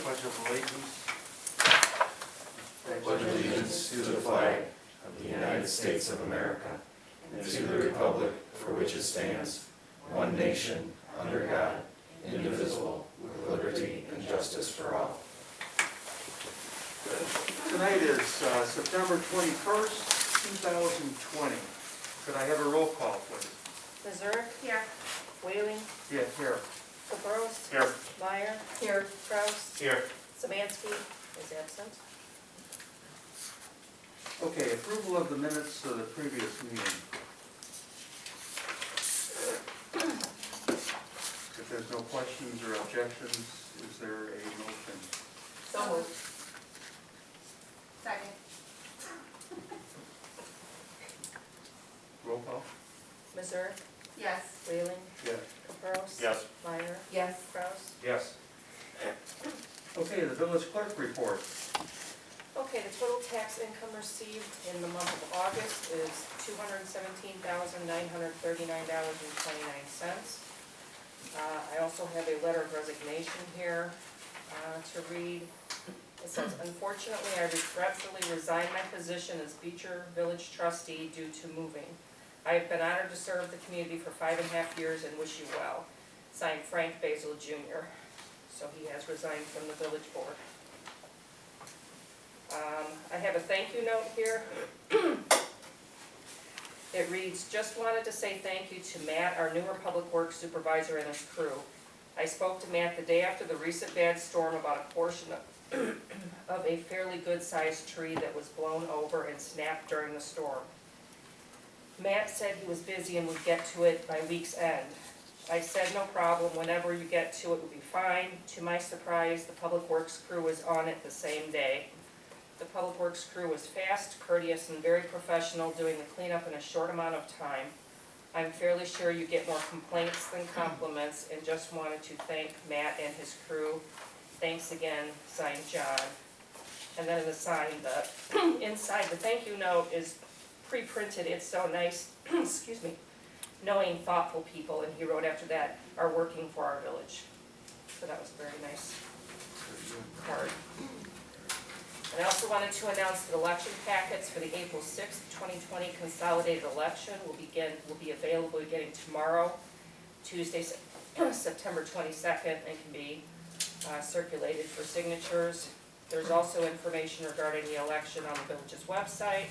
Pledge of allegiance. Pledge allegiance to the flag of the United States of America and to the republic for which it stands, one nation, under God, indivisible, with liberty and justice for all. Tonight is September 21st, 2020. Could I have a roll call, please? Missouri? Here. Whaling? Yeah, here. Caprows? Here. Meyer? Here. Kraus? Here. Samansky is absent. Okay, approval of the minutes of the previous meeting. If there's no questions or objections, is there a motion? So moved. Second. Roll call? Missouri? Yes. Whaling? Yes. Caprows? Yes. Meyer? Yes. Kraus? Yes. Okay, the village clerk report. Okay, the total tax income received in the month of August is $217,939.29. I also have a letter of resignation here to read. It says, unfortunately, I regretfully resign my position as Beecher Village Trustee due to moving. I have been honored to serve the community for 5.5 years and wish you well. Signed, Frank Basil Jr. So he has resigned from the village board. I have a thank you note here. It reads, just wanted to say thank you to Matt, our newer public works supervisor, and his crew. I spoke to Matt the day after the recent bad storm about a portion of a fairly good-sized tree that was blown over and snapped during the storm. Matt said he was busy and would get to it by week's end. I said no problem, whenever you get to it will be fine. To my surprise, the public works crew was on it the same day. The public works crew was fast, courteous, and very professional, doing the cleanup in a short amount of time. I'm fairly sure you get more complaints than compliments, and just wanted to thank Matt and his crew. Thanks again, signed John. And then in the sign, inside the thank you note is pre-printed. It's so nice, excuse me, knowing thoughtful people, and he wrote after that, are working for our village. So that was a very nice card. And I also wanted to announce that election packets for the April 6th, 2020 consolidated election will be available beginning tomorrow, Tuesday, September 22nd, and can be circulated for signatures. There's also information regarding the election on the village's website.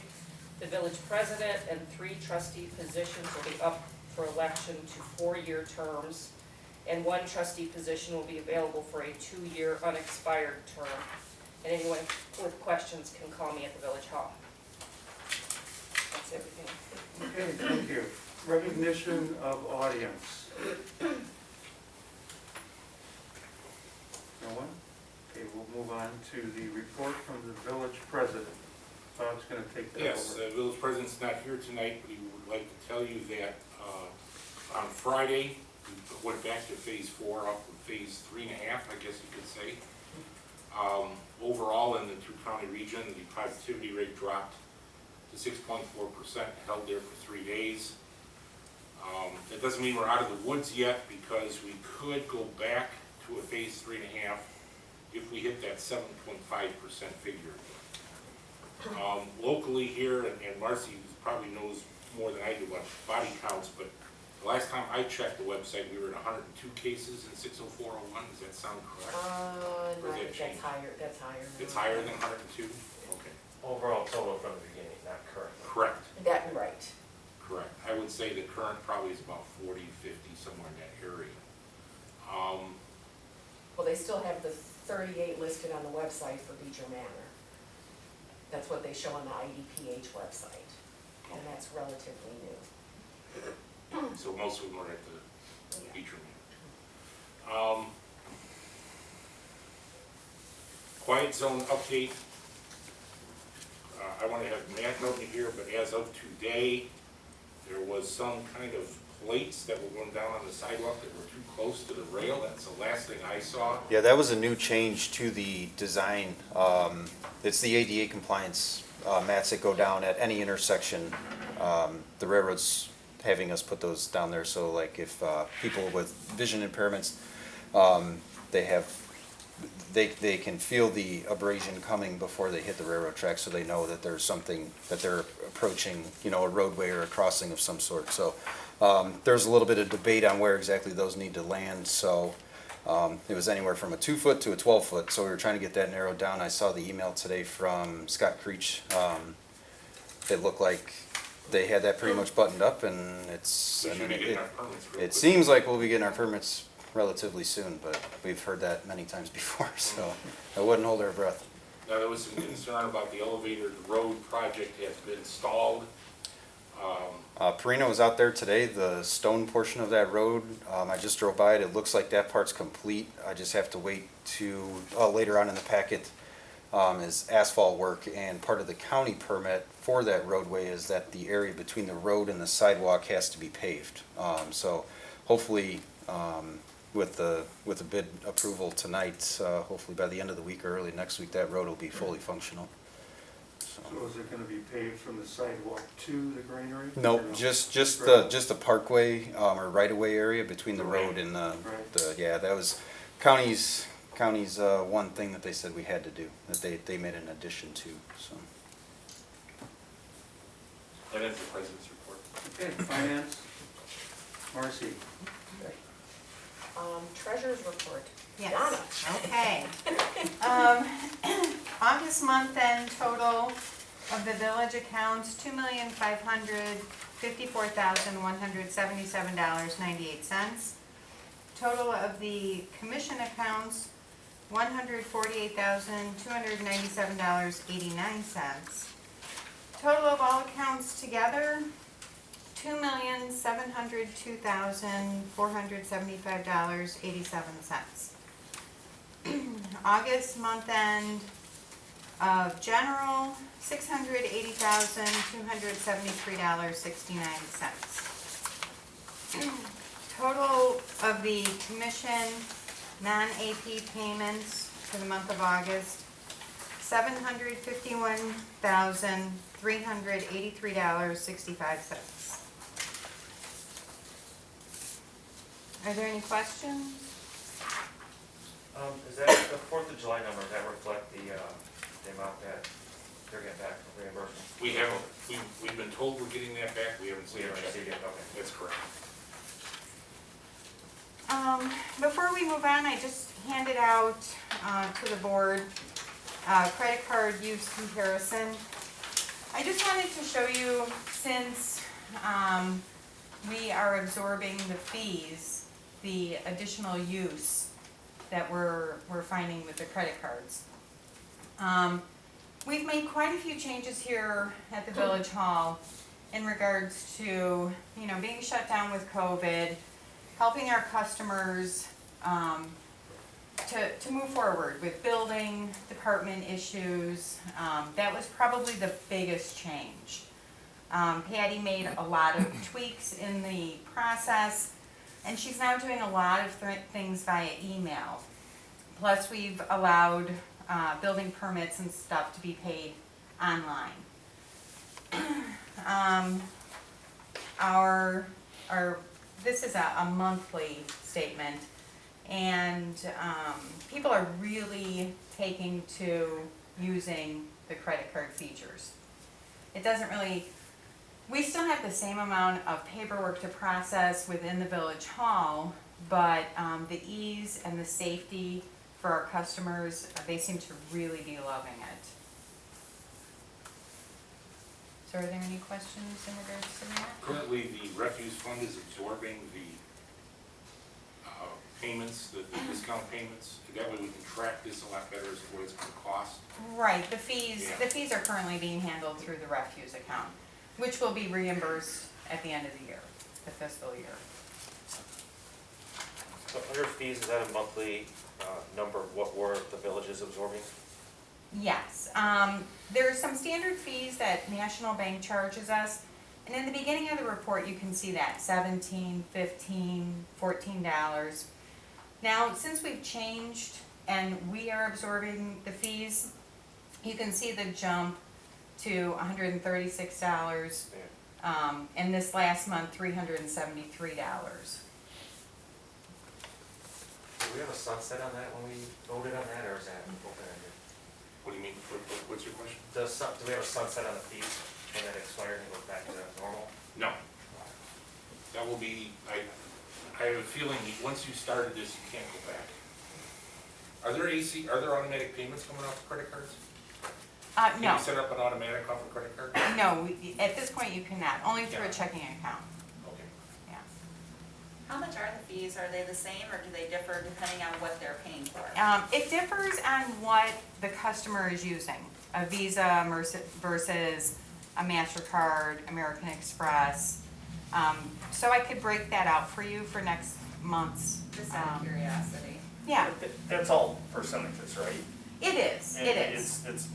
The village president and 3 trustee positions will be up for election to 4-year terms, and 1 trustee position will be available for a 2-year unexpired term. And anyone with questions can call me at the village hall. That's everything. Okay, thank you. Recognition of audience. No one? Okay, we'll move on to the report from the village president. Bob's going to take that Yes, over. the village president's not here tonight, but he would like to tell you that on Friday, we went back to phase 4, up to phase 3.5, I guess you could say. Overall, in the 2-county region, the positivity rate dropped to 6.4%, held there for 3 days. That doesn't mean we're out of the woods yet, because we could go back to a phase 3.5 if we hit that 7.5% figure. Locally here, and Marcy probably knows more than I do about body counts, but the last time I checked the website, we were at 102 cases in 60401. Does that sound correct? No, Or is that changed? that's higher. It's higher than 102? Okay. Overall total from the beginning, not current. Correct. That, right. Correct. I would say the current probably is about 40, 50, somewhere in that area. Well, they still have the 38 listed on the website for Beecher Manor. That's what they show on the IDPH website, and that's relatively new. So most of them are at the Yeah. Beecher meeting. Quiet zone update. I want to have Matt note here, but as of today, there was some kind of plates that were going down on the sidewalk that were too close to the rail. That's the last thing I saw. Yeah, that was a new change to the design. It's the ADA compliance mats that go down at any intersection. The railroad's having us put those down there, so like if people with vision impairments, they have they can feel the abrasion coming before they hit the railroad track, so they know that there's something, that they're approaching, a roadway or a crossing of some sort. So there's a little bit of debate on where exactly those need to land, so it was anywhere from a 2-foot to a 12-foot, so we were trying to get that narrowed down. I saw the email today from Scott Creech. It looked like they had that pretty much buttoned up, and it's, We should be getting our permits real it quick. seems like we'll be getting our permits relatively soon, but we've heard that many times before, so I wouldn't hold our breath. Now, there was some concern about the elevated road project has been stalled. Perino was out there today, the stone portion of that road, I just drove by it, it looks like that part's complete. I just have to wait to, later on in the packet, is asphalt work, and part of the county permit for that roadway is that the area between the road and the sidewalk has to be paved. So hopefully, with the bid approval tonight, hopefully by the end of the week or early next week, that road will be fully functional. So- So is it gonna be paved from the sidewalk to the granary? Nope, Or no? just Right. the parkway, or right-of-way area between the road and yeah, that was county's one thing that they said we had to do, that they made an addition to, so. That is the president's report. Okay, finance, Marcy. Treasurer's report. Yes, Donna. okay. August month-end total of the village accounts, $2,554,177.98. Total of the commission accounts, $148,297.89. Total of all accounts together, $2,702,475.87. August month end of general, $680,273.69. Total of the commission non-AP payments for the month of August, $751,383.65. Are there any questions? Is that the 4th of July number, does that reflect the amount that they're getting back from reimbursement? We haven't, we've been told we're getting that back, we haven't We seen it haven't yet. received it, okay. That's correct. Before we move on, I just handed out to the board credit card use comparison. I just wanted to show you, since we are absorbing the fees, the additional use that we're finding with the credit cards. We've made quite a few changes here at the Village Hall in regards to, being shut down with COVID, helping our customers to move forward with building department issues. That was probably the biggest change. Patty made a lot of tweaks in the process, and she's now doing a lot of things via email. Plus, we've allowed building permits and stuff to be paid online. This is a monthly statement, and people are really taking to using the credit card features. It doesn't really, we still have the same amount of paperwork to process within the Village Hall, but the ease and the safety for our customers, they seem to really be loving it. So are there any questions in regards to that? Currently, the refuse fund is absorbing the payments, the discount payments. That way we can track this a lot better as to what it's gonna cost. Right, the fees Yeah. are currently being handled through the refuse account, which will be reimbursed at the end of the year, the fiscal year. So under fees, is that a monthly number of what we're, the village is absorbing? Yes, there are some standard fees that National Bank charges us, and in the beginning of the report, you can see that, $17, $15, $14. Now, since we've changed and we are absorbing the fees, you can see the jump to $136, and this last month, $373. we have a sunset on that when we voted on that, or is that open-ended? What do you mean, what's your question? Do we have a sunset on the fees when that expires and goes back to normal? No. That will be, I have a feeling once you started this, you can't go back. Are there automatic payments coming off of credit cards? Can No, you set up an automatic off a credit card? no, at this point you cannot, only through a Yeah. checking account, Okay. yeah. How much are the fees? Are they the same or do they differ depending on what they're paying for? It differs on what the customer is using, a Visa versus a MasterCard, American Express. So I could break that out for you for next month's. Just out of curiosity. Yeah, That's all percentages, right? it is, it is. It's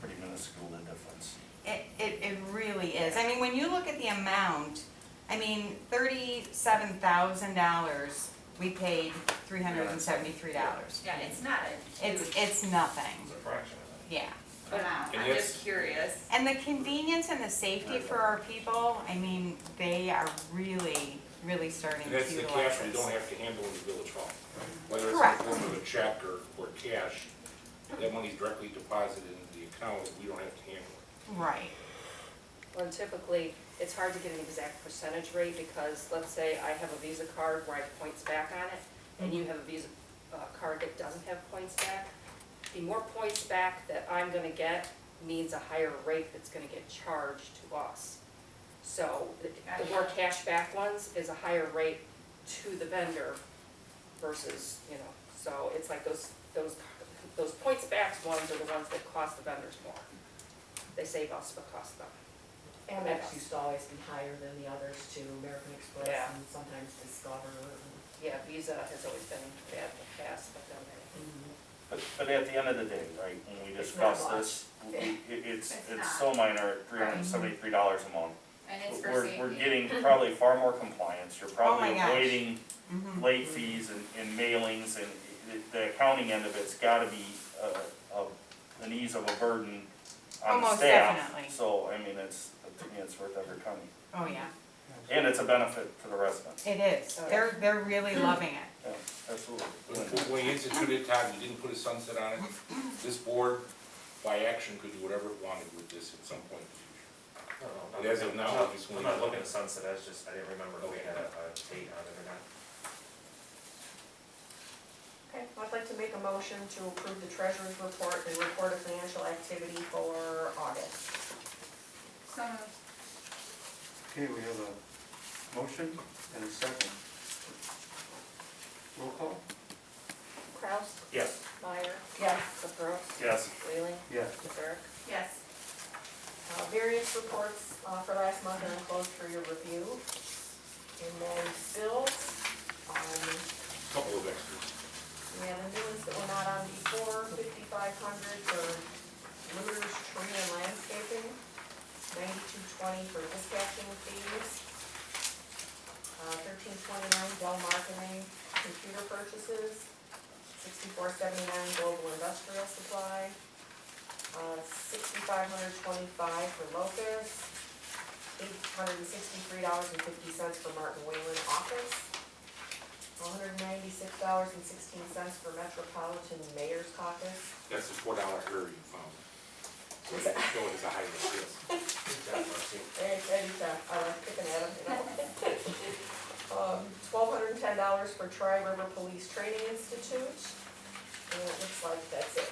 pretty minuscule, the difference. It really is. I mean, when you look at the amount, I mean, $37,000, we paid $373. Yeah, it's not a huge It's nothing, It's a fraction of yeah. amount. And I'm that's- just curious. And the convenience and the safety for our people, I mean, they are really, really starting And to that's the utilize cash we this. don't have to handle in the village hall. Whether it's in Correct. the form of a check or cash, that money's directly deposited into the account, we don't have to handle it. Right, Well, and typically, it's hard to get an exact percentage rate because, let's say I have a Visa card where I have points back on it, and you have a Visa card that doesn't have points back. The more points back that I'm gonna get means a higher rate that's gonna get charged to us. So the more cash back ones is a higher rate to the vendor versus, so it's like those points back ones are the ones that cost the vendors more. They save us, but cost them. Amex used to always be higher than the others too, American Express Yeah. and sometimes Discover. Yeah, Visa has always been bad in the past, but then they. But at the end of the day, right, when we It's not discuss much. this, it's not. so minor, $373 a month. And it's for We're safety. getting probably far more compliance, you're probably Oh my gosh. avoiding mhm. late fees and mailings, and the accounting end of it's gotta be an ease of a burden Oh, on the most staff. definitely. So, I mean, to me, it's worth every penny. Oh, yeah, And it's a benefit to the residents. it is. They're really loving it. Yeah, absolutely. When you instituted Todd, you didn't put a sunset on it. This board, by action, could do whatever it wanted with this at some point in the future. No, But as of now, I'm I just not wanna- looking at sunset, I didn't remember if we had a date on it or not. Okay, I'd like to make a motion to approve the treasurer's report and report of financial activity for August. So moved. Okay, we have a motion and a second. Roll call? Kraus, Yes. Meyer, Yes. Caprows, Yes. Whaling, Yes. McGurk. Yes. Various reports for last month are enclosed for your review. And then bills, Couple of extras. we have the new ones that were not on before, 5,500 for Looters Tree and Landscaping, 9220 for dispatching fees, 1329 Dell Marketing computer purchases, 6479 Global Industrial Supply, 6,525 for Locust, $863.50 for Martin Whalen Office, $196.16 for Metropolitan Mayor's Caucus. That's the $4 error you found. So it's showing as a high risk, yes. I like picking at them, $1,210 for Tri-River Police Training Institute, and it looks like that's it.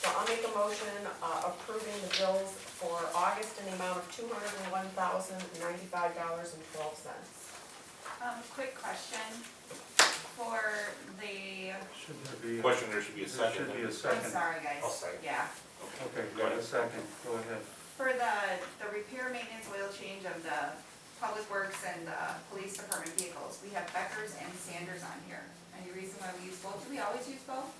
So I'll make a motion approving the bills for August in the amount of $201,095.12. Quick question for the, Should there be? Question, there should be a There second. should be a I'm second. sorry guys. I'll second. Yeah. Okay, got a second, go ahead. For the repair, maintenance, oil change of the public works and the police department vehicles, we have Beckers and Sanders on here. Any reason why we use both? Do we always use both?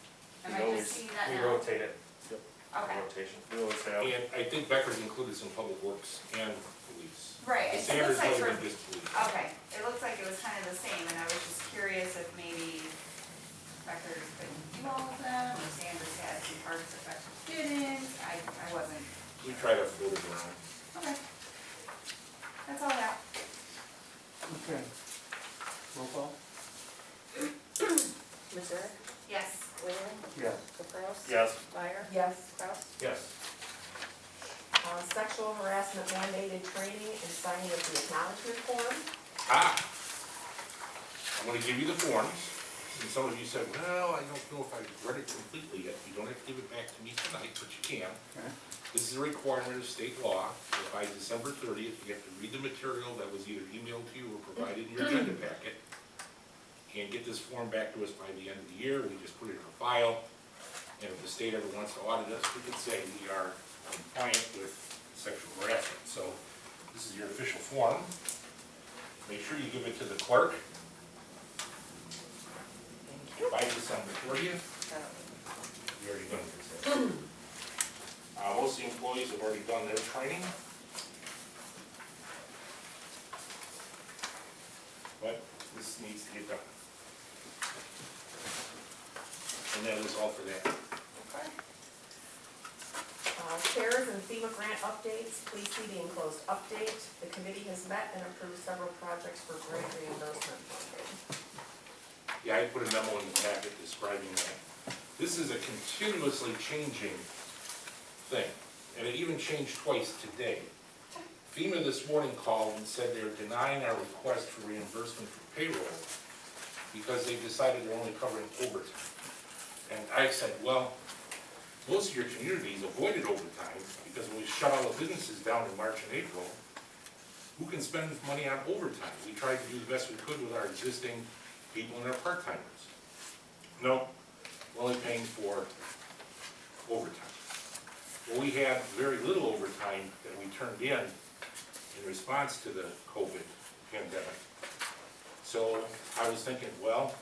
Am I just seeing that We now? rotate it, Okay, rotation. We always have. And I think Becker's included some public works and police. right, The it Sanders looks like wasn't for, just police. okay, it looks like it was kind of the same, and I was just curious if maybe Beckers couldn't do all of them, or Sanders had some parts that Beckers didn't, I wasn't, We try to float it around. okay. That's all I got. Okay. Roll call? Yes. Caprows? Yes. Meyer? Yes. Kraus? Yes. Sexual harassment mandated training and signing of the acknowledgement form. I'm gonna give you the forms, and some of you said, well, I don't know if I read it completely yet. You don't have to give it back to me tonight, but you can. Okay. This is a requirement of state law, that by December 30th, you have to read the material that was either emailed to you or provided in your agenda packet, and get this form back to us by the end of the year. We just put it in a file, and if the state ever wants to audit us, we can say we are compliant with sexual harassment. So this is your official form. Make sure you give it to the clerk by December 30th. You already done this. Most of the employees have already done their training. But this needs to get done. And that is all for that. Okay. CARES and FEMA grant updates, please see the enclosed update. The committee has met and approved several projects for grant reimbursement funding. Yeah, I put a memo in the packet describing that. This is a continuously changing thing, and it even changed twice today. FEMA this morning called and said they're denying our request for reimbursement for payroll because they've decided they're only covering overtime. And I said, well, most of your communities avoided overtime because when we shut all the businesses down in March and April, who can spend money on overtime? We tried to do the best we could with our existing people and our part-timers. No, we're only paying for overtime. Well, we had very little overtime that we turned in response to the COVID pandemic. So I was thinking, well,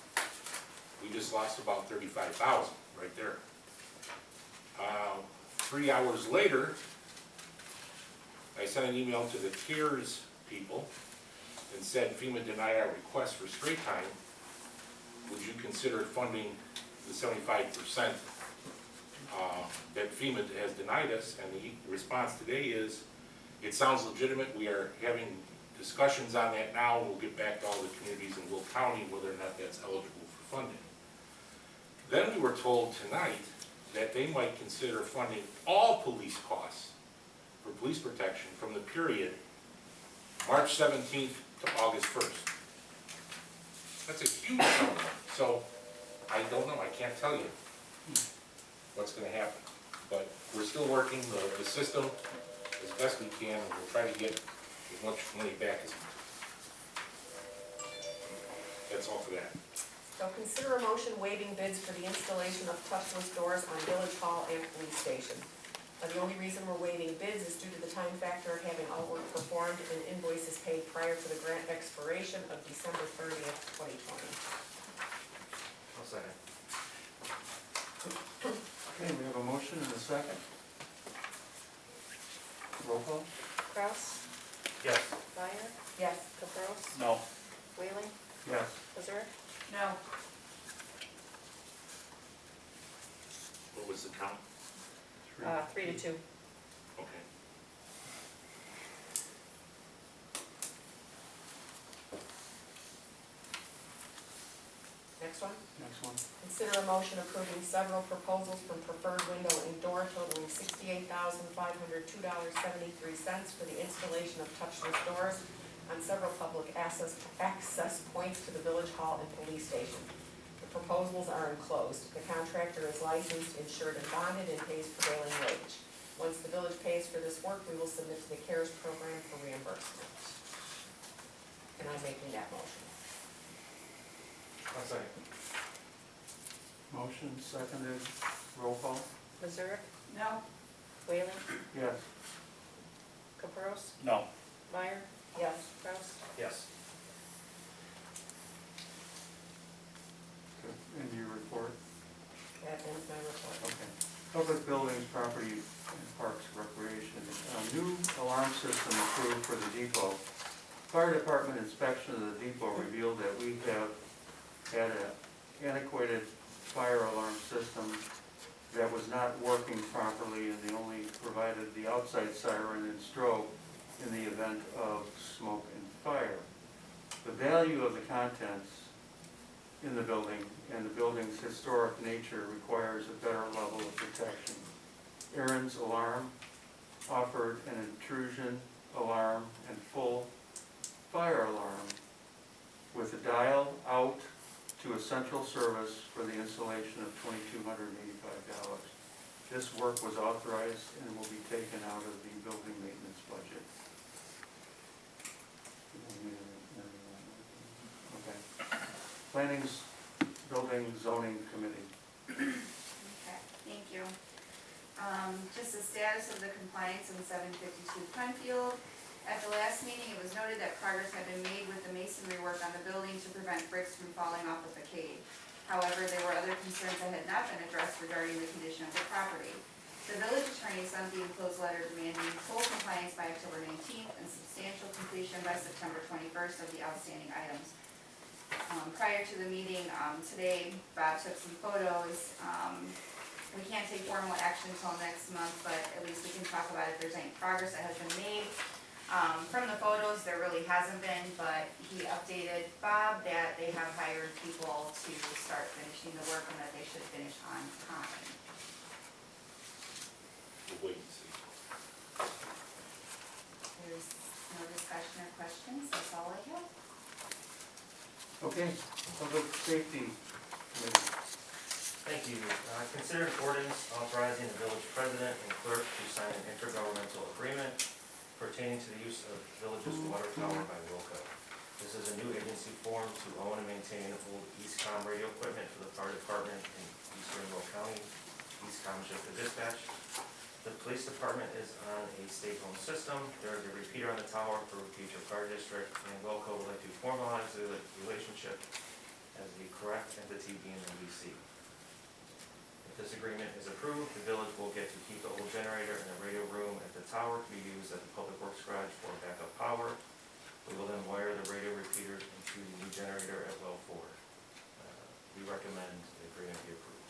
we just lost about 35,000 right there. 3 hours later, I sent an email to the CARES people and said FEMA denied our request for straight time. Would you consider funding the 75% that FEMA has denied us? And the response today is, it sounds legitimate. We are having discussions on that now. We'll get back to all the communities in Will County whether or not that's eligible for funding. Then we were told tonight that they might consider funding all police costs for police protection from the period March 17th to August 1st. That's a huge number. So I don't know, I can't tell you what's gonna happen. But we're still working the system as best we can, and we'll try to get as much money back as we can. That's all for that. So consider a motion waiving bids for the installation of touchless doors on Village Hall and Police Station. The only reason we're waiving bids is due to the time factor of having all work performed and invoices paid prior to the grant expiration of December 30th, 2020. I'll second. Okay, we have a motion and a second. Roll call? Kraus? Yes. Meyer? Yes. Caprows? No. Whaling? Yes. Missouri? No. What was the count? 3-2. Okay. Next one. Next one. Consider a motion approving several proposals from Preferred Window and Door totaling $68,502.73 for the installation of touchless doors on several public access points to the Village Hall and Police Station. The proposals are enclosed. The contractor is licensed, insured, and bonded and pays prevailing wage. Once the village pays for this work, we will submit to the CARES program for reimbursement. And I'm making that motion. I'll second. Motion seconded. Roll call? Missouri? No. Whaling? Yes. Caprows? No. Meyer? Yes. Kraus? Yes. And your report? That ends my report. Okay. Public buildings, property, and parks, recreation. A new alarm system approved for the depot. Fire department inspection of the depot revealed that we have had an antiquated fire alarm system that was not working properly, and they only provided the outside siren and strobe in the event of smoke and fire. The value of the contents in the building and the building's historic nature requires a better level of protection. Aaron's Alarm offered an intrusion alarm and full fire alarm with a dial out to a central service for the installation of $2,285. This work was authorized and will be taken out of the building maintenance budget. Okay. Planning's Building Zoning Committee. Okay, thank you. Just the status of the compliance in 752 Penfield. At the last meeting, it was noted that progress had been made with the masonry work on the building to prevent bricks from falling off the facade. However, there were other concerns that had not been addressed regarding the condition of the property. The village attorney sent the enclosed letter demanding full compliance by October 19th and substantial completion by September 21st of the outstanding items. Prior to the meeting today, Bob took some photos. We can't take formal action until next month, but at least we can talk about if there's any progress that has been made. From the photos, there really hasn't been, but he updated Bob that they have hired people to start finishing the work and that they should finish on time. We'll wait and see. There's no discussion or questions, that's all I have. Okay, Public Safety Committee. Thank you. Consider an ordinance authorizing the village president and clerk to sign an intergovernmental agreement pertaining to the use of the village's water tower by Wilco. This is a new agency formed to own and maintain old Eastcom radio equipment for the fire department in eastern Will County. Eastcom is just a dispatch. The police department is on a state-owned system. There is a repeater on the tower for Beecher Fire District, and Wilco would like to formalize the relationship as the correct entity being NBC. If this agreement is approved, the village will get to keep the old generator in the radio room at the tower to be used at the public works garage for backup power. We will then wire the radio repeaters into the new generator at well 4. We recommend the agreement be approved.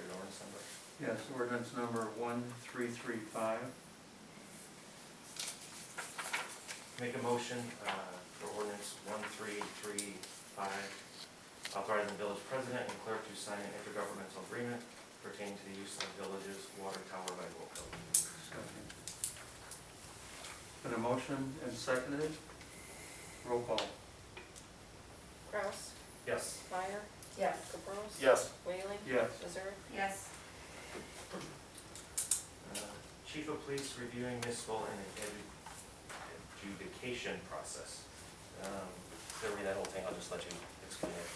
Your ordinance number? Yes, ordinance number 1335. Make a motion for ordinance 1335, authorizing the village president and clerk to sign an intergovernmental agreement pertaining to the use of the village's water tower by Wilco. Second. Been a motion and seconded. Roll call. Kraus, Yes. Meyer, Yes. Caprows. Yes. Whaling, Yes. Missouri. Yes. Chief of Police reviewing municipal and adjudication process. To read that whole thing, I'll just let you explain it.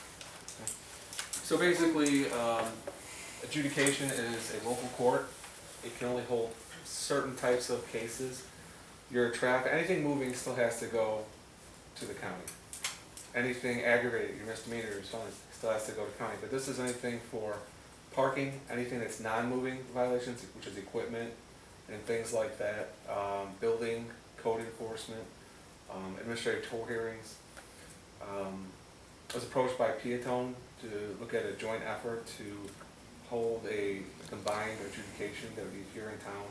So basically, adjudication is a local court. It can only hold certain types of cases. Your traffic, anything moving still has to go to the county. Anything aggravated, your misdemeanors, still has to go to county. But this is anything for parking, anything that's non-moving violations, which is equipment and things like that, building, code enforcement, administrative toll hearings. I was approached by Piatone to look at a joint effort to hold a combined adjudication that would be here in town.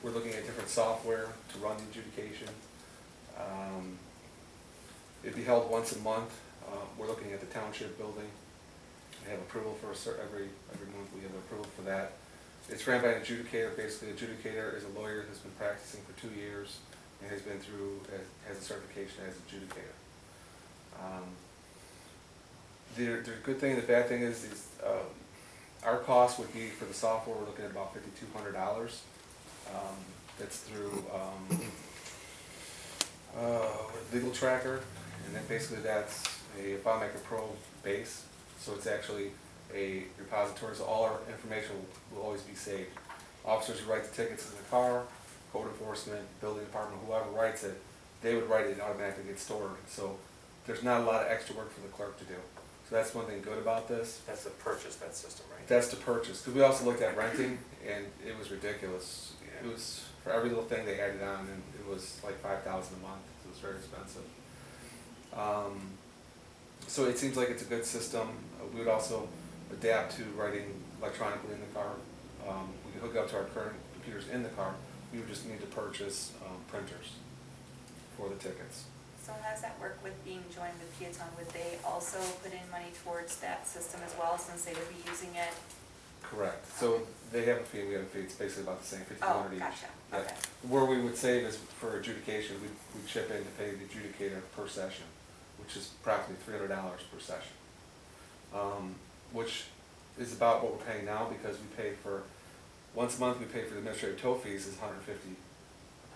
We're looking at different software to run the adjudication. It'd be held once a month. We're looking at the township building. We have approval for every month. We have approval for that. It's ran by an adjudicator. Basically, an adjudicator is a lawyer who's been practicing for 2 years and has been through, has a certification as adjudicator. The good thing and the bad thing is our cost would be for the software, we're looking at about $5,200. That's through Legal Tracker, and then basically that's a FileMaker Pro base, so it's actually a repository, so all our information will always be saved. Officers who write the tickets in the car, code enforcement, building department, whoever writes it, they would write it and automatically get stored. So there's not a lot of extra work for the clerk to do. So that's one thing good about this. That's the purchase, that system, right? That's to purchase, because we also looked at renting, and it was ridiculous. It was, for every little thing they added on, and it was like $5,000 a month, so it was very expensive. So it seems like it's a good system. We would also adapt to writing electronically in the car. We could hook up to our current computers in the car. We would just need to purchase printers for the tickets. So how does that work with being joined with Peatone? Would they also put in money towards that system as well, since they would be using it? Correct. So they have a fee, we have a fee, it's basically about the same, Oh, 1,500 each. gotcha, Yeah. okay. Where we would save is for adjudication, we'd chip in to pay the adjudicator per session, which is approximately $300 per session. Which is about what we're paying now, because we pay for, once a month, we pay for the administrative tow fees is $150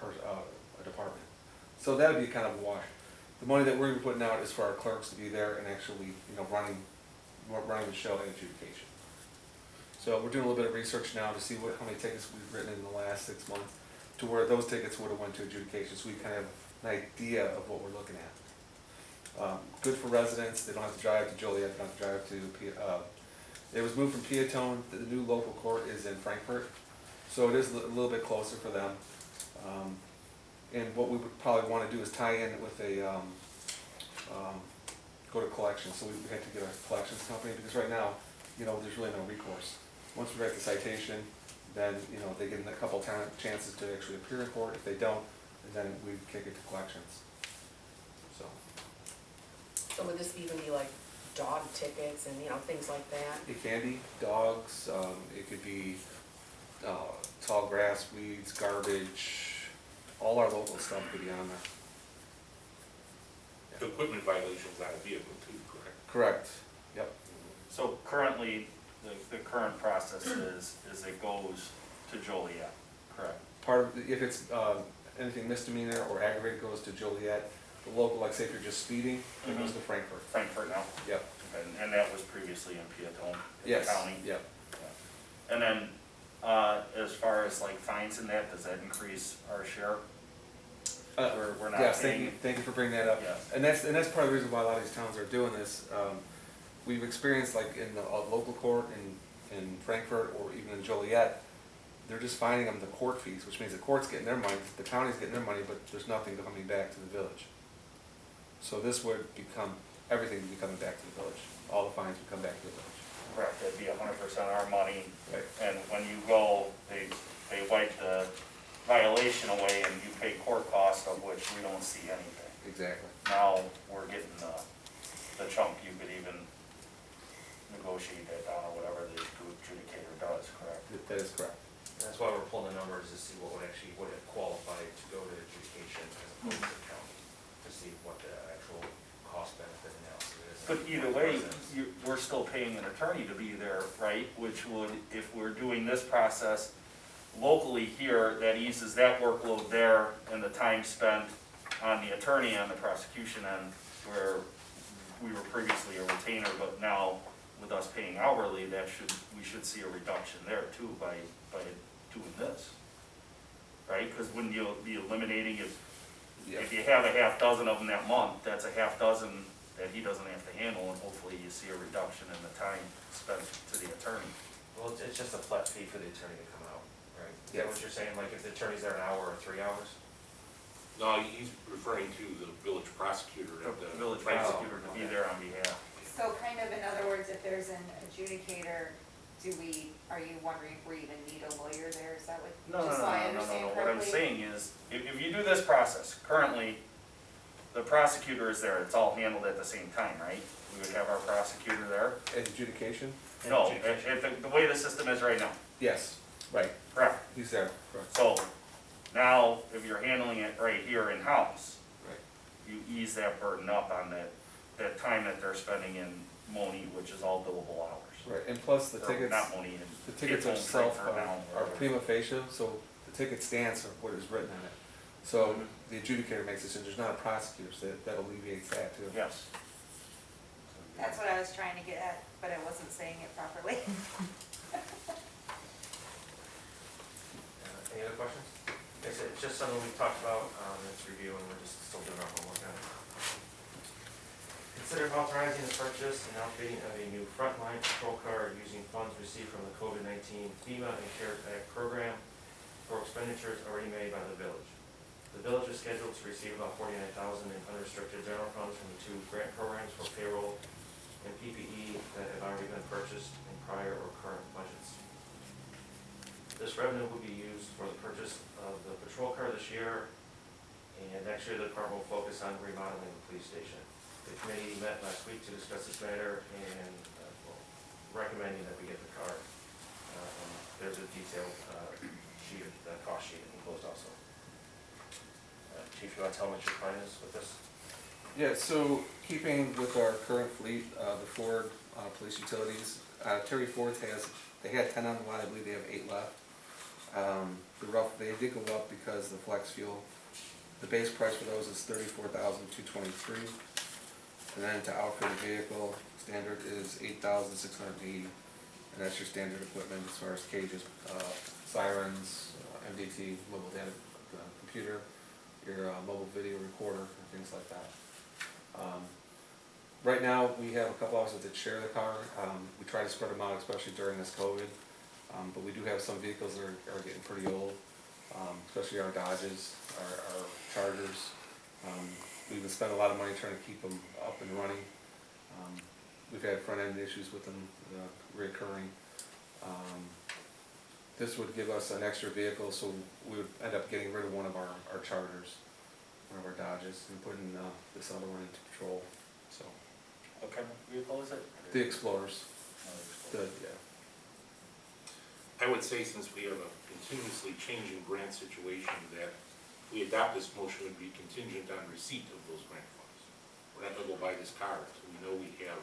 per, a department. So that'd be kind of a wash. The money that we're putting out is for our clerks to be there and actually, running the show and adjudication. So we're doing a little bit of research now to see how many tickets we've written in the last 6 months, to where those tickets would have went to adjudication, so we kind of have an idea of what we're looking at. Good for residents, they don't have to drive to Joliet, they don't have to drive to, it was moved from Peatone, the new local court is in Frankfurt, so it is a little bit closer for them. And what we would probably want to do is tie in with go to collections, so we had to get a collections company, because right now, there's really no recourse. Once we write the citation, then, they get a couple chances to actually appear in court. If they don't, then we kick it to collections. So would this even be like dog tickets and, things like that? It can be dogs, it could be tall grass, weeds, garbage, all our local stuff could be on there. Equipment violations on a vehicle too, correct? Correct, yep. So currently, the current process is it goes to Joliet, correct? Part of, if it's anything misdemeanor or aggravated, goes to Joliet. The local, like say if you're just speeding, it goes to Frankfurt. Frankfurt now? Yep. And that was previously in Peatone, in the Yes, county? yep. And then, as far as like fines and that, does that increase our share? We're not Yes, paying. thank you for bringing that up. Yes. And that's part of the reason why a lot of these towns are doing this. We've experienced like in the local court in Frankfurt or even in Joliet, they're just finding them the court fees, which means the court's getting their money, the county's getting their money, but there's nothing coming back to the village. So this would become, everything would be coming back to the village. All the fines would come back to the village. Correct, that'd be 100% our money. Right. And when you go, they wipe the violation away and you pay court costs, of which we don't see anything. Exactly. Now, we're getting the chunk, you could even negotiate that down or whatever the adjudicator does, correct? That is correct. That's why we're pulling the numbers to see what would it qualify to go to adjudication as opposed to the county, to see what the actual cost benefit analysis is. But either way, we're still paying an attorney to be there, right? Which would, if we're doing this process locally here, that eases that workload there and the time spent on the attorney on the prosecution end, where we were previously a retainer, but now with us paying hourly, we should see a reduction there too by doing this. Right? Because wouldn't you be eliminating if you have a half dozen of them that month, that's a half dozen that he doesn't have to handle, and hopefully you see a reduction in the time spent to the attorney. Well, it's just a flat fee for the attorney to come out, right? Is Yes. that what you're saying, like if the attorney's there an hour or 3 hours? No, he's referring to the village prosecutor at The the. village prosecutor to be there on behalf. So kind of in other words, if there's an adjudicator, are you wondering if we even need a lawyer there? Is that what, No, just so I understand correctly? What I'm saying is, if you do this process, currently, the prosecutor is there, it's all handled at the same time, right? We would have our prosecutor there? And adjudication? No, the way the system is right now, Yes, right. correct? He's there, correct. So, now, if you're handling it right here in-house, Right. you ease that burden up on that time that they're spending in Moni, which is all billable hours. Right, and plus the Or tickets, Not Moni, the tickets Peatone, themselves Frankfurt now, are whatever. prima facie, so the ticket stands for what is written on it. So the adjudicator makes a decision, there's not a prosecutor, so that alleviates that too. Yes. That's what I was trying to get at, but I wasn't saying it properly. Any other questions? It's just something we've talked about, it's review, and we're just still doing our homework on it. Consider authorizing the purchase and outfitting of a new frontline patrol car using funds received from the COVID-19 FEMA and CARES Act program for expenditures already made by the village. The village is scheduled to receive about $49,000 in unrestricted general funds from the 2 grant programs for payroll and PPE that have already been purchased in prior or current budgets. This revenue will be used for the purchase of the patrol car this year And next year, the department will focus on remodeling the police station. The committee met last week to discuss this matter and recommending that we get the car. There's a detailed sheet, cost sheet enclosed also. Chief, you want to tell me what your plan is with this? Yeah, so keeping with our current fleet, the Ford police utilities, Terry Ford they had 10 on the lot, I believe they have 8 left. They did go up because the flex fuel, the base price for those is $34,223. And then to outfit a vehicle, standard is $8,680. And that's your standard equipment as far as cages, sirens, MDT, mobile data computer, your mobile video recorder, and things like that. Right now, we have a couple officers that share the car. We try to spread them out, especially during this COVID. But we do have some vehicles that are getting pretty old, especially our Dodges, our Chargers. We've been spending a lot of money trying to keep them up and running. We've had front-end issues with them reoccurring. This would give us an extra vehicle, so we would end up getting rid of one of our Chargers, one of our Dodges, and putting this other one into patrol. So What kind of vehicle is it? the Explorers, yeah. I would say, since we have a continuously changing grant situation, that we adopt this motion would be contingent on receipt of those grant funds. We're not gonna go buy this car until we know we have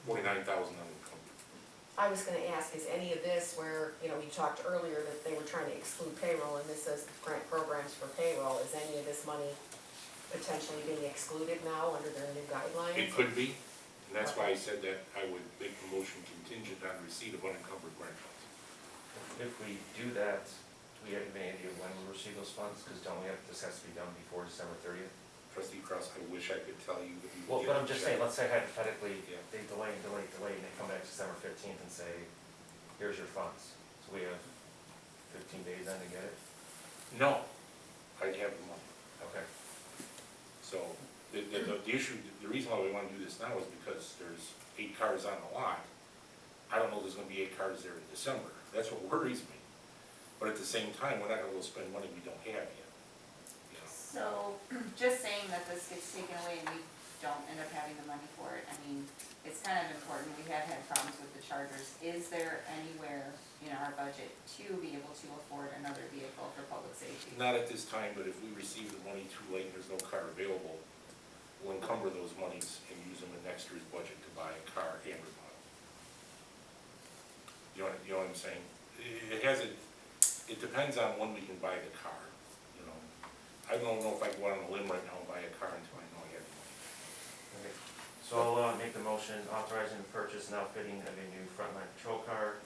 $49,000 unencumbered. I was gonna ask, is any of this where, you know, we talked earlier that they were trying to exclude payroll, and this says grant programs for payroll, is any of this money potentially being excluded now under their new guidelines? It could be, and that's why I said that I would make the motion contingent on receipt of unencumbered grant funds. If we do that, we have any idea when we'll receive those funds? Because this has to be done before December 30th? Trustee Cross, I wish I could tell you that we Well, would but I'm just saying, let's say hypothetically, Yeah. they delay, and they come back December 15th and say, here's your funds. So we have 15 days then to get it? No, I'd have the money. Okay. So, the issue, the reason why we wanna do this now is because there's 8 cars on the lot. I don't know if there's gonna be 8 cars there in December. That's what worries me. But at the same time, we're not gonna go spend money we don't have yet. You know? So, just saying that this gets taken away and we don't end up having the money for it, I mean, it's kind of important, we have had problems with the Chargers. Is there anywhere in our budget to be able to afford another vehicle for public safety? Not at this time, but if we receive the money too late and there's no car available, we'll encumber those monies and use them in next year's budget to buy a car and remodel. You know what I'm saying? It depends on when we can buy the car, you know. I don't know if I go out on a limb right now and buy a car until I know I have the money. Okay. So I'll make the motion authorizing the purchase and outfitting of a new frontline patrol car,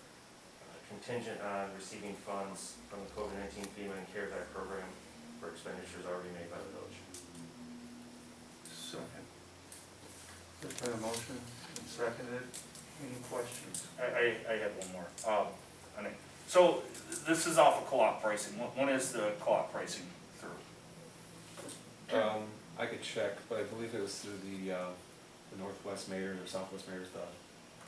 contingent on receiving funds from the COVID-19 FEMA and CARES Act program for expenditures already made by the village. Second. There's been a motion and seconded. Any questions? I have one more. So this is off of co-op pricing. When is the co-op pricing through? I could check, but I believe it was through the Northwest Mayors or Southwest Mayors,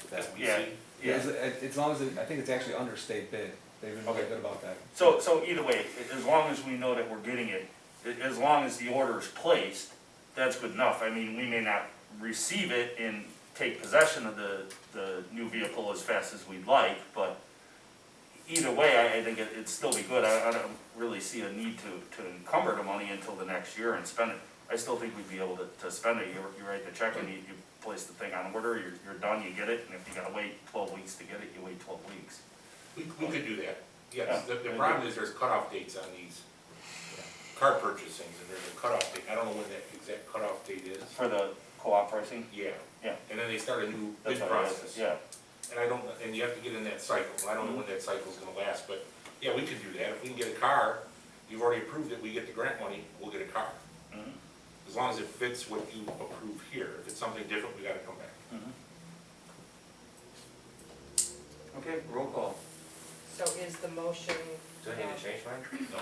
that one. Yeah, yeah. As long as, I think it's actually under state bid, they've been really Okay. good about that. So either way, as long as we know that we're getting it, as long as the order is placed, that's good enough. I mean, we may not receive it and take possession of the new vehicle as fast as we'd like, but either way, I think it'd still be good. I don't really see a need to encumber the money until the next year and spend it. I still think we'd be able to spend it. You write the check and you place the thing on order, you're done, you get it, and if you gotta wait 12 weeks to get it, you wait 12 weeks. We could do that. Yes, Yeah. the problem is there's cutoff dates on these car purchasings, and there's a cutoff date. I don't know when that exact cutoff date is. For the co-op pricing? Yeah. Yeah. And then they start a new That's bid what it is, process. yeah. And you have to get in that cycle. I don't know when that cycle's gonna last, but yeah, we could do that. If we can get a car, you've already approved it, we get the grant money, we'll get a car. Mhm. As long as it fits what you approve here. If it's something different, we gotta come back. Mhm. Okay, roll call. So is the motion Do I need to change mine? No?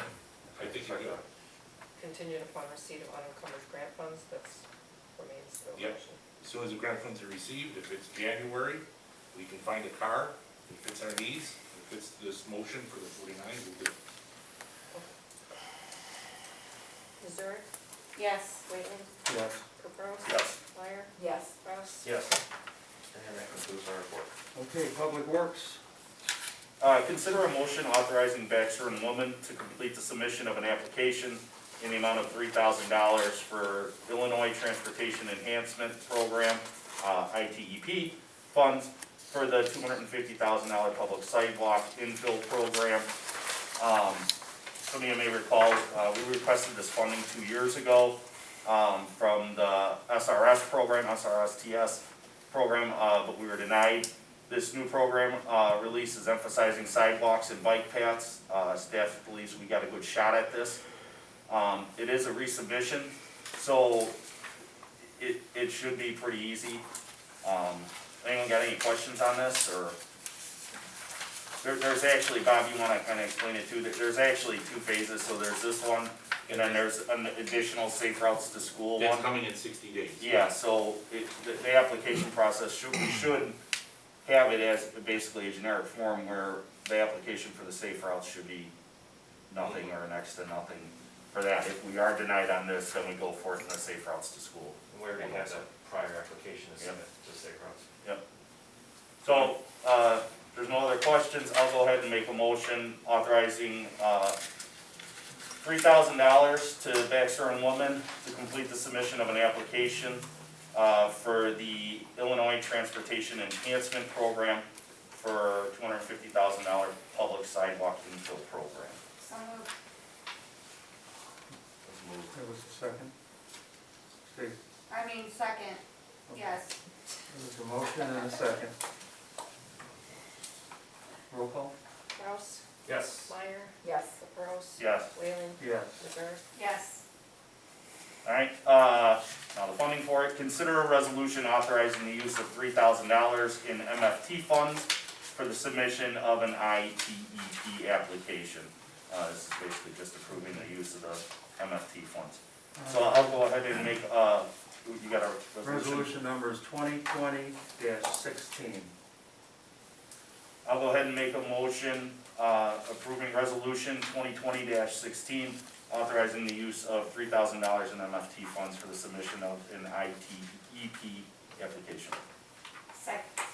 I think you do. contingent upon receipt of unencumbered grant funds? That's remains the Yep. motion. As soon as the grant funds are received, if it's January, we can find a car, if it fits our needs, if it fits this motion for the 49, we'll do it. Missouri? Yes. Wailing, Yes. Caprows. Yes. Meyer, Yes. Kraus. Yes. And that concludes our report. Okay, Public Works. Consider a motion authorizing Baxter and Woman to complete the submission of an application in the amount of $3,000 for Illinois Transportation Enhancement Program, ITEP, funds for the $250,000 public sidewalk infill program. Some of you may recall, we requested this funding 2 years ago from the SRS program, SRSTS program, but we were denied. This new program release is emphasizing sidewalks and bike paths. Staff believes we got a good shot at this. It is a resubmission, so it should be pretty easy. Anyone got any questions on this, or? There's actually, Bob, you wanna kinda explain it too, there's actually 2 phases, so there's this one, and then there's an additional safe routes to school one. That's coming in 60 days. Yeah, so the application process, we should have it as basically a generic form where the application for the safe routes should be nothing or next to nothing for that. If we are denied on this, then we go for it in the safe routes to school. And we already have that prior application to submit to Safe Routes. Yep. So, there's no other questions, I'll go ahead and make a motion authorizing, $3,000 to Baxter and Woman to complete the submission of an application, for the Illinois Transportation Enhancement Program for $250,000 public sidewalk infill program. So moved. Let's move. There was a second. Steve, I mean, second, yes. there was a motion and a second. Roll call? Kraus, Yes. Meyer, Yes. Caprows. Yes. Wailing, Yes. Missouri. Yes. Alright, now the funding for it, consider a resolution authorizing the use of $3,000 in MFT funds for the submission of an ITEP application. This is basically just approving the use of the MFT funds. So I'll go ahead and make, you got a resolution? Resolution number is 2020-16. I'll go ahead and make a motion, approving resolution 2020-16, authorizing the use of $3,000 in MFT funds for the submission of an ITEP application. Second.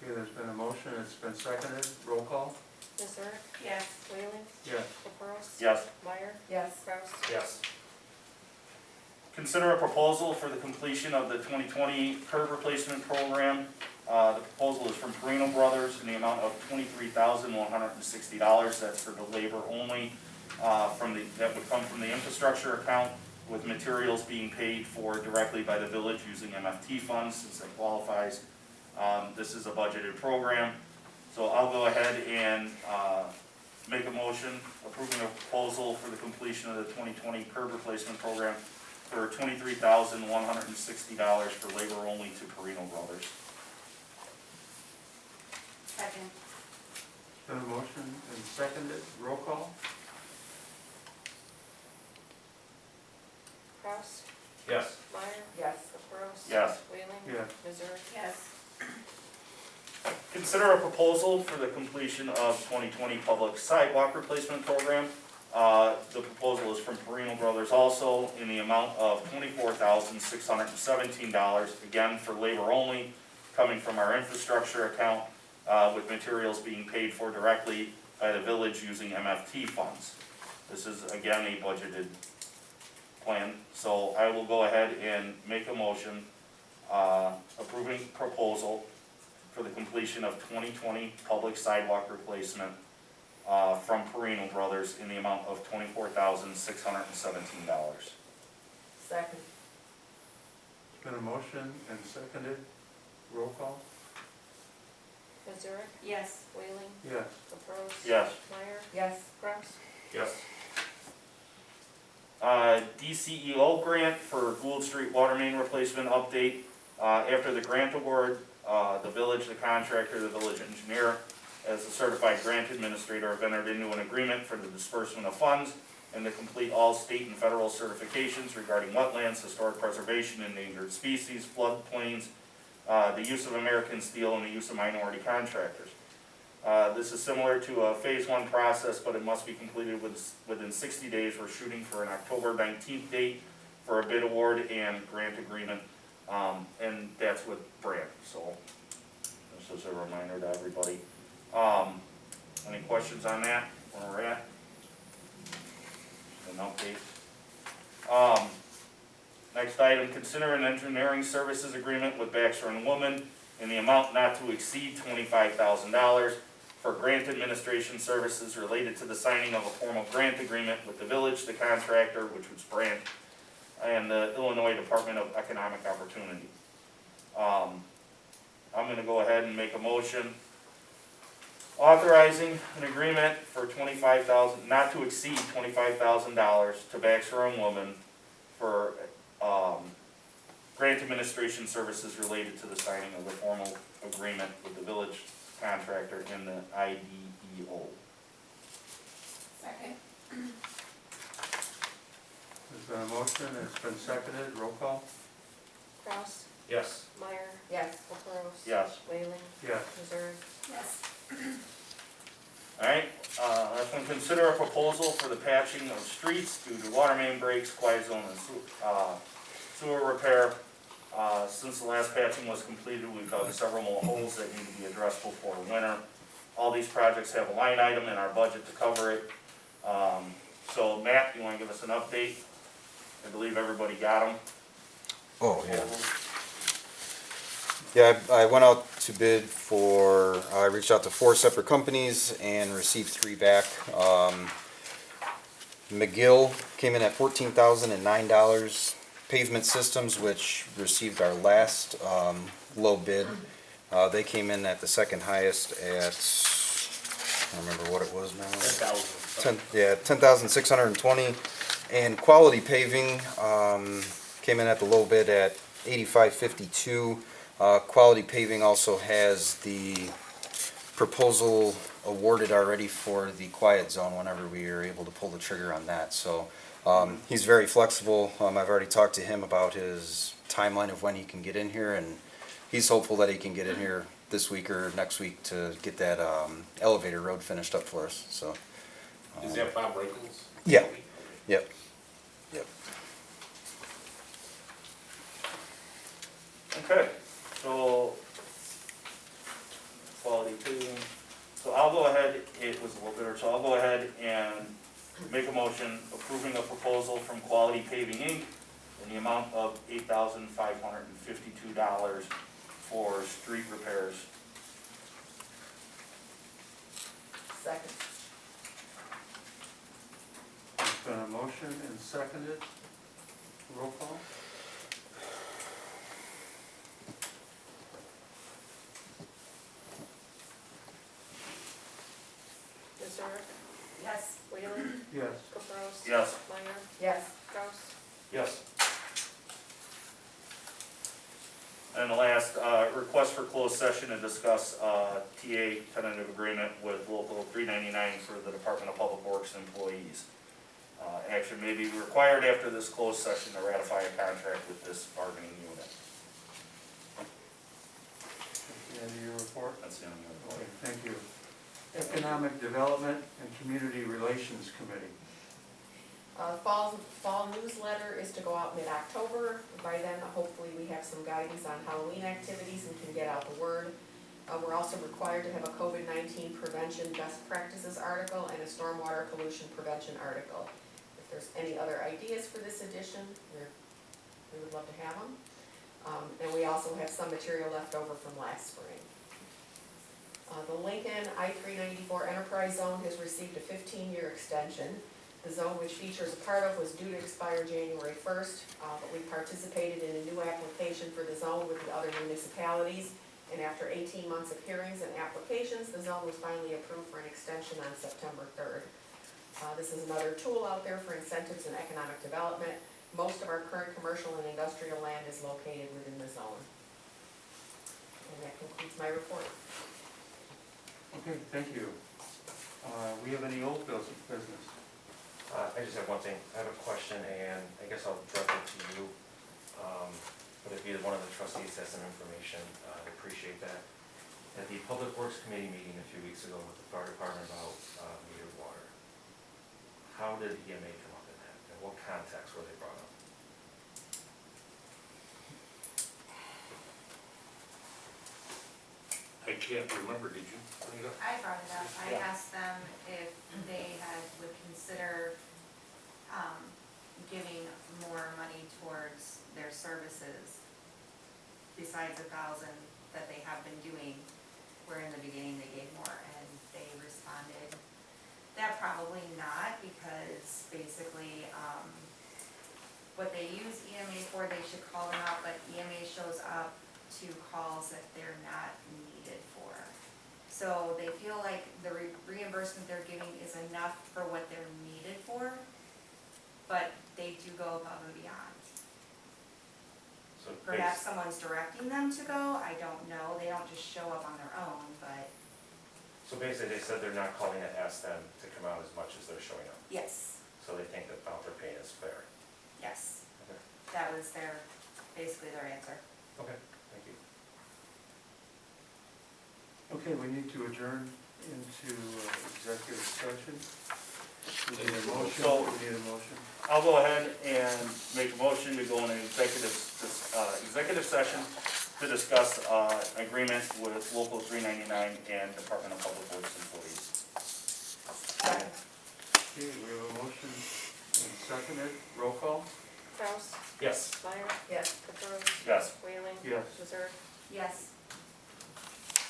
Okay, there's been a motion, it's been seconded. Roll call? Missouri, Yes. Wailing, Yes. Caprows. Yes. Meyer, Yes. Kraus. Yes. Consider a proposal for the completion of the 2020 curb replacement program. The proposal is from Perino Brothers in the amount of $23,160. That's for the labor only, that would come from the infrastructure account, with materials being paid for directly by the village using MFT funds, since that qualifies. This is a budgeted program, so I'll go ahead and make a motion approving a proposal for the completion of the 2020 curb replacement program for $23,160 for labor only to Perino Brothers. Second. Been a motion and seconded. Roll call? Kraus, Yes. Meyer, Yes. Caprows. Yes. Wailing. Yes. Missouri. Yes. Consider a proposal for the completion of 2020 public sidewalk replacement program. The proposal is from Perino Brothers also in the amount of $24,617, again for labor only, coming from our infrastructure account, with materials being paid for directly by the village using MFT funds. This is again a budgeted plan, so I will go ahead and make a motion approving proposal for the completion of 2020 public sidewalk replacement from Perino Brothers in the amount of $24,617. Second. Been a motion and seconded. Roll call? Missouri, Yes. Wailing, Yes. Caprows. Yes. Meyer, Yes. Kraus. Yes. DCEO grant for Gould Street water main replacement update. After the grant award, the village, the contractor, the village engineer, as a certified grant administrator, have entered into an agreement for the disbursement of funds and to complete all state and federal certifications regarding wetlands, historic preservation, endangered species, floodplains, the use of American steel, and the use of minority contractors. This is similar to a phase 1 process, but it must be completed within 60 days. We're shooting for an October 19th date for a bid award and grant agreement, and that's with Brand, so this is a reminder to everybody. Any questions on that, where we're at? An update. Next item, consider an engineering services agreement with Baxter and Woman in the amount not to exceed $25,000 for grant administration services related to the signing of a formal grant agreement with the village, the contractor, which was Brand, and the Illinois Department of Economic Opportunity. I'm gonna go ahead and make a motion authorizing an agreement for not to exceed $25,000 to Baxter and Woman for, grant administration services related to the signing of the formal agreement with the village contractor in the IDEO. Second. There's been a motion, it's been seconded, roll call? Kraus, Yes. Meyer, Yes. Caprows. Yes. Whaling, Yes. Missouri. Yes. Alright, next one, consider a proposal for the patching of streets due to water main breaks, quiet zone, and sewer repair. Since the last patching was completed, we've dug several more holes that need to be addressed before winter. All these projects have a line item in our budget to cover it. So Matt, you wanna give us an update? I believe everybody got them. Oh, yeah. Yeah, I went out to bid for, I reached out to 4 separate companies and received 3 back. McGill came in at $14,009. Pavement Systems, which received our last low bid, they came in at the second highest at, I don't remember what it was now. 10,620. And Quality Paving came in at the low bid at $85.52. Quality Paving also has the proposal awarded already for the quiet zone whenever we are able to pull the trigger on that. So he's very flexible. I've already talked to him about his timeline of when he can get in here, and he's hopeful that he can get in here this week or next week to get that elevator road finished up for us. So Is that Bob Rickles? yeah. Yep. Yep. Okay, so Quality Paving. So I'll go ahead, it was a little bit, so I'll go ahead and make a motion approving a proposal from Quality Paving Inc. in the amount of $8,552 for street repairs. Second. There's been a motion and seconded, roll call? Missouri, Yes. Whaling, Yes. Caprows. Yes. Meyer, Yes. Kraus. Yes. And the last, request for closed session to discuss, TA tentative agreement with local 399 for the Department of Public Works employees. Action may be required after this closed session to ratify a contract with this bargaining unit. That's the end of your report? That's the only other Okay, point. thank you. Economic Development and Community Relations Committee. Fall newsletter is to go out mid-October. By then, hopefully, we have some guidance on Halloween activities and can get out the word. We're also required to have a COVID-19 prevention best practices article and a stormwater pollution prevention article. If there's any other ideas for this edition, we would love to have them. And we also have some material left over from last spring. The Lincoln I-394 Enterprise Zone has received a 15-year extension. The zone which Beecher is a part of was due to expire January 1st, but we participated in a new application for the zone with the other municipalities. And after 18 months of hearings and applications, the zone was finally approved for an extension on September 3rd. This is another tool out there for incentives and economic development. Most of our current commercial and industrial land is located within the zone. And that concludes my report. Okay, thank you. We have any old business? I just have one thing. I have a question, and I guess I'll direct it to you. But if either one of the trustees has some information, I'd appreciate that. at the Public Works Committee meeting a few weeks ago with the fire department about metered water. How did EMA come up in that? In what context were they brought up? I can't remember, did you bring it up? I brought it up, I Yeah. asked them if they would consider, giving more money towards their services besides 1,000 that they have been doing, where in the beginning they gave more, and they responded that probably not, because basically, what they use EMA for, they should call them out, but EMA shows up to calls that they're not needed for. So they feel like the reimbursement they're giving is enough for what they're needed for, but they do go above and beyond. So Perhaps someone's directing them to go, I don't know, they don't just show up on their own, but So basically, they said they're not calling to ask them to come out as much as they're showing up. yes, So they think that amount they're paying is fair. yes, Okay. that was basically their answer. Okay, thank you. Okay, we need to adjourn into executive session. We need a motion, So- we need a motion. I'll go ahead and make a motion to go into executive session to discuss agreement with Local 399 and Department of Public Works employees. Second. Okay, we have a motion and seconded, roll call? Kraus, Yes. Meyer, Yes. Caprows, Yes. Whaling, Yes. Reserve, Yes.